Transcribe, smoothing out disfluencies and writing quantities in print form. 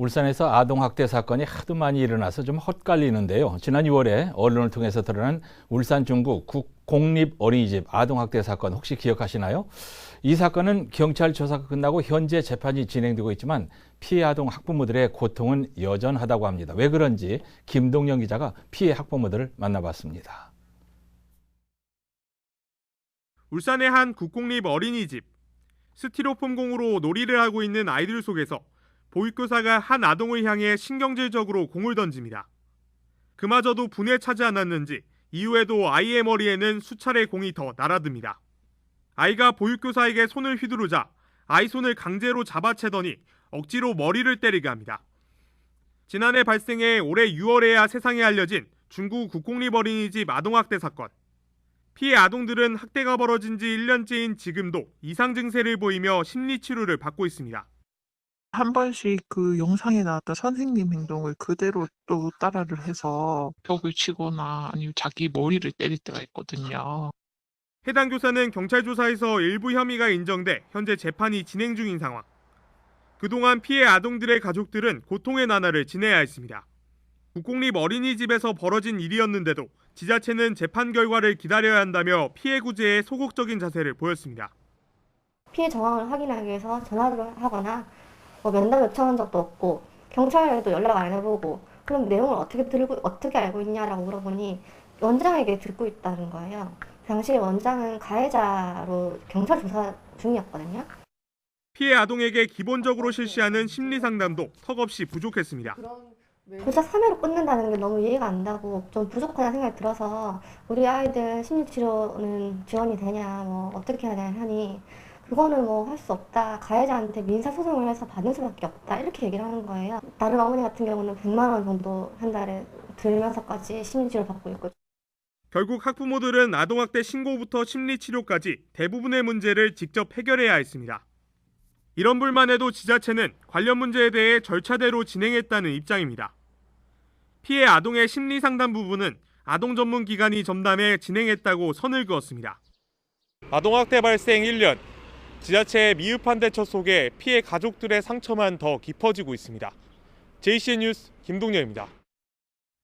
울산에서 아동학대 사건이 하도 많이 일어나서 좀 헛갈리는데요. 지난 6월에 언론을 통해서 드러난 울산 중구 국공립어린이집 아동학대 사건 혹시 기억하시나요? 이 사건은 경찰 조사가 끝나고 현재 재판이 진행되고 있지만 피해 아동 학부모들의 고통은 여전하다고 합니다. 왜 그런지 김동영 기자가 피해 학부모들을 만나봤습니다. 울산의 한 국공립어린이집. 스티로폼 공으로 놀이를 하고 있는 아이들 속에서 보육교사가 한 아동을 향해 신경질적으로 공을 던집니다. 그마저도 분에 차지 않았는지 이후에도 아이의 머리에는 수차례 공이 더 날아듭니다. 아이가 보육교사에게 손을 휘두르자 아이 손을 강제로 잡아채더니 억지로 머리를 때리게 합니다. 지난해 발생해 올해 6월에야 세상에 알려진 중구 국공립어린이집 아동학대 사건. 피해 아동들은 학대가 벌어진 지 1년째인 지금도 이상 증세를 보이며 심리치료를 받고 있습니다. 한 번씩 그 영상에 나왔던 선생님 행동을 그대로 또 따라를 해서 벽을 치거나 아니면 자기 머리를 때릴 때가 있거든요. 해당 교사는 경찰 조사에서 일부 혐의가 인정돼 현재 재판이 진행 중인 상황. 그동안 피해 아동들의 가족들은 고통의 나날을 지내야 했습니다. 국공립 어린이집에서 벌어진 일이었는데도 지자체는 재판 결과를 기다려야 한다며 피해 구제에 소극적인 자세를 보였습니다. 피해 정황을 확인하기 위해서 전화를 하거나 면담 요청한 적도 없고 경찰에도 연락 안 해보고 그럼 내용을 어떻게 알고 있냐라고 물어보니 원장에게 듣고 있다는 거예요. 당시 원장은 가해자로 경찰 조사 중이었거든요. 피해 아동에게 기본적으로 실시하는 심리 상담도 턱없이 부족했습니다. 고작 3회로 끝낸다는 게 너무 이해가 안 가고 좀 부족하다는 생각이 들어서 우리 아이들 심리치료는 지원이 되냐 어떻게 해야 되냐 하니 그거는 할 수 없다. 가해자한테 민사소송을 해서 받을 수밖에 없다. 이렇게 얘기를 하는 거예요. 다른 어머니 같은 경우는 100만 원 정도 한 달에 들면서까지 심리치료를 받고 있고. 결국 학부모들은 아동학대 신고부터 심리치료까지 대부분의 문제를 직접 해결해야 했습니다. 이런 불만에도 지자체는 관련 문제에 대해 절차대로 진행했다는 입장입니다. 피해 아동의 심리상담 부분은 아동전문기관이 전담해 진행했다고 선을 그었습니다. 아동학대 발생 1년, 지자체의 미흡한 대처 속에 피해 가족들의 상처만 더 깊어지고 있습니다. JCN 뉴스 김동영입니다.